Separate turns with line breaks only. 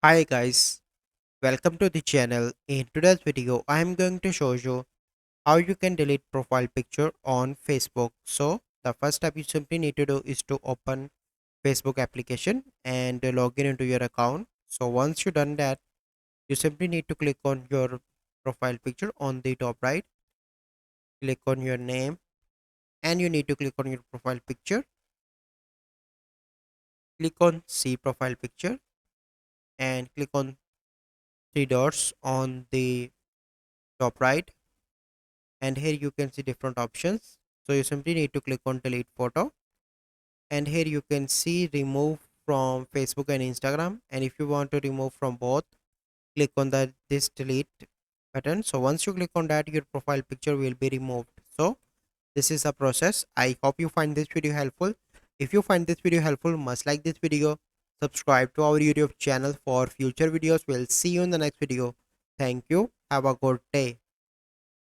Hi guys, welcome to the channel. In today's video, I am going to show you how you can delete profile picture on Facebook. So the first step you simply need to do is to open Facebook application and log in into your account. So once you done that, you simply need to click on your profile picture on the top right, click on your name and you need to click on your profile picture, click on see profile picture and click on three dots on the top right, and here you can see different options. So you simply need to click on delete photo, and here you can see remove from Facebook and Instagram, and if you want to remove from both, click on the this delete button. So once you click on that, your profile picture will be removed. So this is a process. I hope you find this video helpful. If you find this video helpful, must like this video, subscribe to our YouTube channel for future videos. We'll see you in the next video. Thank you, have a good day.